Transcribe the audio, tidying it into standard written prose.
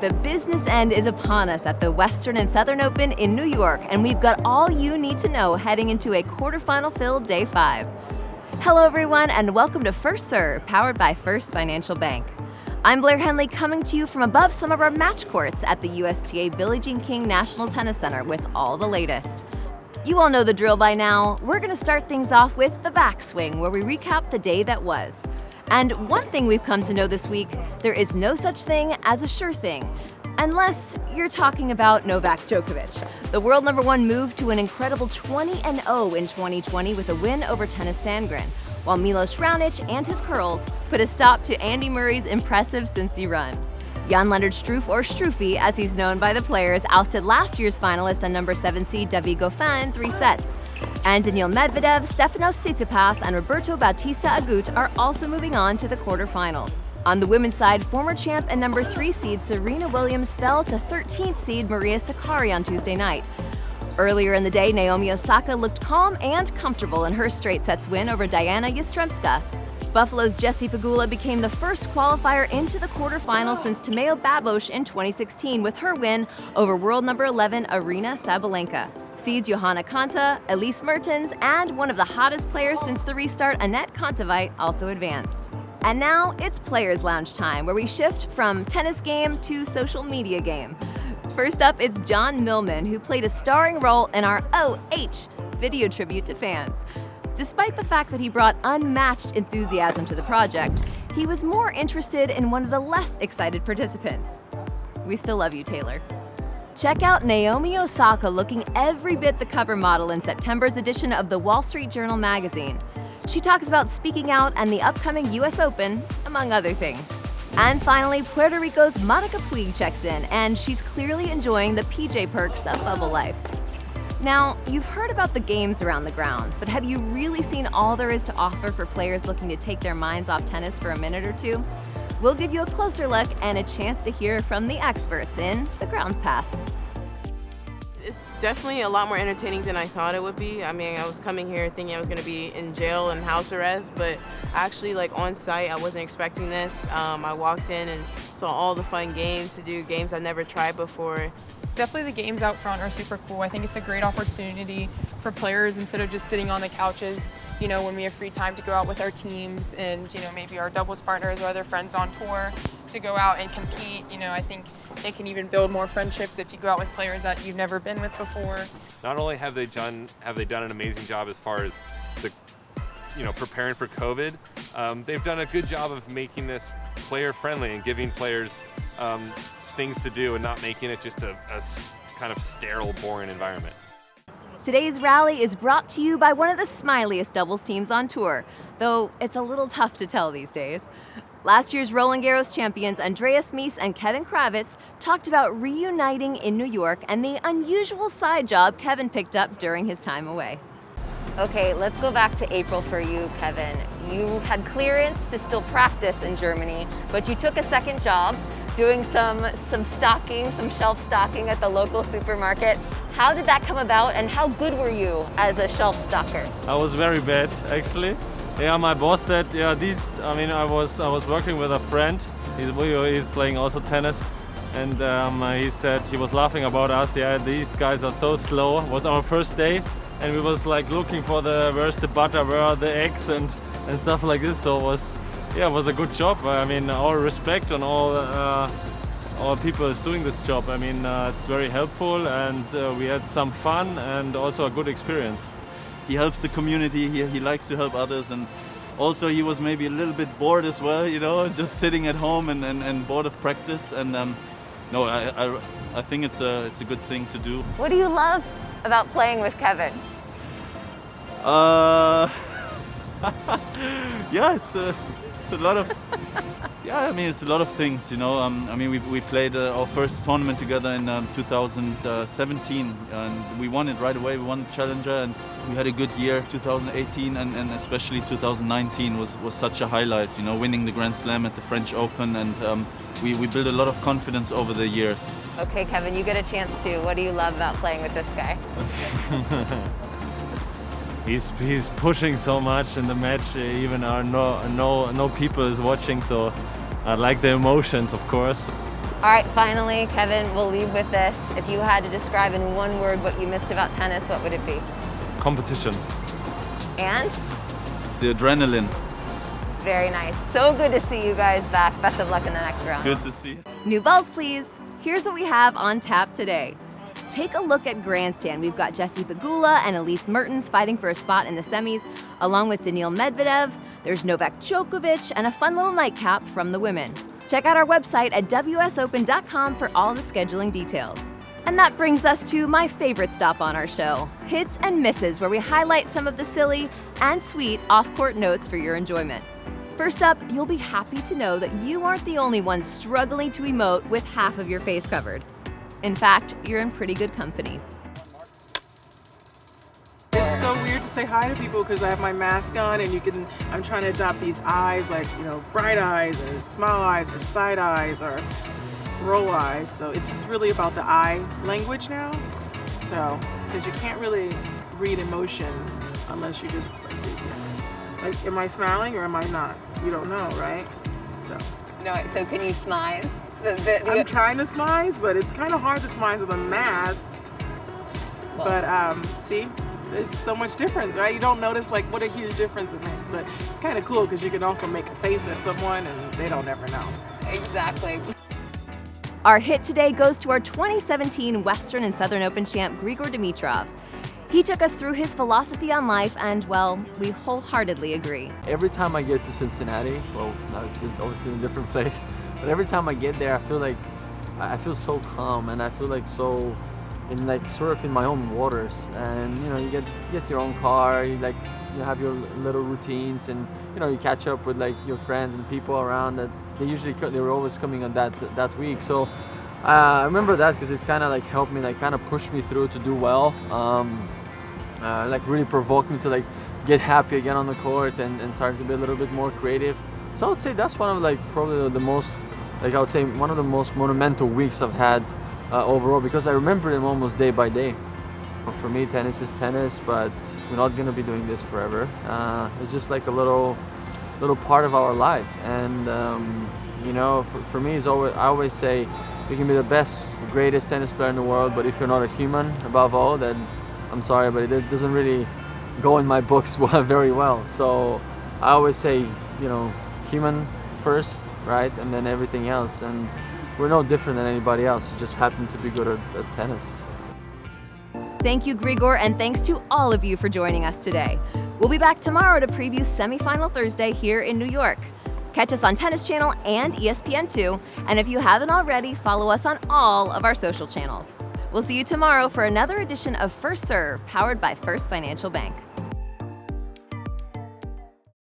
The business end is upon us at the Western and Southern Open in New York, and we've got all you need to know heading into a quarterfinal filled day 5. Hello everyone, and welcome to First Serve, powered by First Financial Bank. I'm Blair Henley, coming to you from above some of our match courts at the USTA Billie Jean King National Tennis Center with all the latest. You all know the drill by now. We're going to start things off with the backswing, where we recap the day that was. And one thing we've come to know this week, there is no such thing as a sure thing. Unless you're talking about Novak Djokovic. The world number 1 moved to an incredible 20-0 in 2020 with a win over Tennys Sandgren, while Milos Raonic and his curls put a stop to Andy Murray's impressive Cincy run. Jan-Lennard Struff, or Struffy as he's known by the players, ousted last year's finalist and number 7 seed David Goffin in 3 sets. And Daniil Medvedev, Stefanos Tsitsipas, and Roberto Bautista Agut are also moving on to the quarterfinals. On the women's side, former champ and number 3 seed Serena Williams fell to 13th seed Maria Sakkari on Tuesday night. Earlier in the day, Naomi Osaka looked calm and comfortable in her straight sets win over Diana Yastremska. Buffalo's Jessie Pegula became the first qualifier into the quarterfinals since Tomeo Babos in 2016 with her win over world number 11 Aryna Sabalenka. Seeds Johanna Konta, Elise Mertens, and one of the hottest players since the restart, Anett Kontaveit, also advanced. And now it's Players Lounge time, where we shift from tennis game to social media game. First up, it's John Millman, who played a starring role in our OH video tribute to fans. Despite the fact that he brought unmatched enthusiasm to the project, he was more interested in one of the less excited participants. We still love you, Taylor. Check out Naomi Osaka looking every bit the cover model in September's edition of the Wall Street Journal magazine. She talks about speaking out and the upcoming US Open, among other things. And finally, Puerto Rico's Monica Puig checks in, and she's clearly enjoying the PJ perks of bubble life. Now, you've heard about the games around the grounds, but have you really seen all there is to offer for players looking to take their minds off tennis for a minute or two? We'll give you a closer look and a chance to hear from the experts in the Grounds Pass. It's definitely a lot more entertaining than I thought it would be. I mean, I was coming here thinking I was going to be in jail and house arrest, but actually, like, on site, I wasn't expecting this. I walked in and saw all the fun games to do, games I've never tried before. Definitely the games out front are super cool. I think it's a great opportunity for players instead of just sitting on the couches, you know, when we have free time to go out with our teams and, you know, maybe our doubles partners or other friends on tour to go out and compete. You know, I think they can even build more friendships if you go out with players that you've never been with before. Not only have they done an amazing job as far as preparing for COVID, they've done a good job of making this player friendly and giving players things to do and not making it just a kind of sterile, boring environment. Today's rally is brought to you by one of the smiliest doubles teams on tour, though it's a little tough to tell these days. Last year's Roland Garros champions Andreas Mies and Kevin Kravitz talked about reuniting in New York and the unusual side job Kevin picked up during his time away. Okay, let's go back to April for you, Kevin. You had clearance to still practice in Germany, but you took a second job doing some stocking, some shelf stocking at the local supermarket. How did that come about, and how good were you as a shelf stocker? I was very bad, actually. Yeah, my boss said, I was working with a friend. He's playing also tennis, and he said he was laughing about us. Yeah, these guys are so slow. It was our first day, and we was like looking for where's the butter, where are the eggs, and stuff like this. So it was a good job. I mean, all respect on all people is doing this job. I mean, it's very helpful, and we had some fun and also a good experience. He helps the community, he likes to help others, and also he was maybe a little bit bored as well, you know, just sitting at home and bored of practice. And I think it's a good thing to do. What do you love about playing with Kevin? Yeah, it's a lot of it's a lot of things, you know. We played our first tournament together in 2017, and we won it right away. We won the Challenger, and we had a good year. 2018 and especially 2019 was such a highlight, you know, winning the Grand Slam at the French Open, and we built a lot of confidence over the years. Okay, Kevin, you get a chance to. What do you love about playing with this guy? He's pushing so much in the match, even no people is watching, so I like the emotions, of course. All right, finally, Kevin, we'll leave with this. If you had to describe in one word what you missed about tennis, what would it be? Competition. And? The adrenaline. Very nice. So good to see you guys back. Best of luck in the next round. Good to see you. New balls, please. Here's what we have on tap today. Take a look at Grandstand. We've got Jessie Pegula and Elise Mertens fighting for a spot in the semis, along with Daniil Medvedev. There's Novak Djokovic and a fun little nightcap from the women. Check out our website at wsopen.com for all the scheduling details. And that brings us to my favorite stop on our show, Hits and Misses, where we highlight some of the silly and sweet off-court notes for your enjoyment. First up, you'll be happy to know that you aren't the only one struggling to emote with half of your face covered. In fact, you're in pretty good company. It's so weird to say hi to people because I have my mask on and I'm trying to adopt these eyes like, bright eyes or smile eyes or side eyes or roll eyes. So it's just really about the eye language now. So, because you can't really read emotion unless you just like, am I smiling or am I not? You don't know, right? So can you smize? I'm trying to smize, but it's kind of hard to smize with a mask. Well. But see, there's so much difference, right? You don't notice like what a huge difference it makes, but it's kind of cool because you can also make a face at someone and they don't ever know. Exactly. Our hit today goes to our 2017 Western and Southern Open champ, Grigor Dimitrov. He took us through his philosophy on life and, well, we wholeheartedly agree. Every time I get to Cincinnati, well, now it's obviously in a different place, but every time I get there, I feel so calm and I feel like so in like sort of in my own waters. And you get your own car, you have your little routines, and you catch up with like your friends and people around that they were always coming on that week. So I remember that because it kind of like helped me, like kind of pushed me through to do well. Like really provoked me to like get happy again on the court and start to be a little bit more creative. So I would say that's one of like probably the most, like I would say one of the most monumental weeks I've had overall, because I remember them almost day by day. For me, tennis is tennis, but we're not gonna be doing this forever. It's just like a little part of our life, and for me, I always say you can be the best, greatest tennis player in the world, but if you're not a human above all, then I'm sorry, but it doesn't really go in my books very well. So I always say, human first, right? And then everything else. And we're no different than anybody else. We just happen to be good at tennis. Thank you, Grigor, and thanks to all of you for joining us today. We'll be back tomorrow to preview semifinal Thursday here in New York. Catch us on Tennis Channel and ESPN2, and if you haven't already, follow us on all of our social channels. We'll see you tomorrow for another edition of First Serve, powered by First Financial Bank.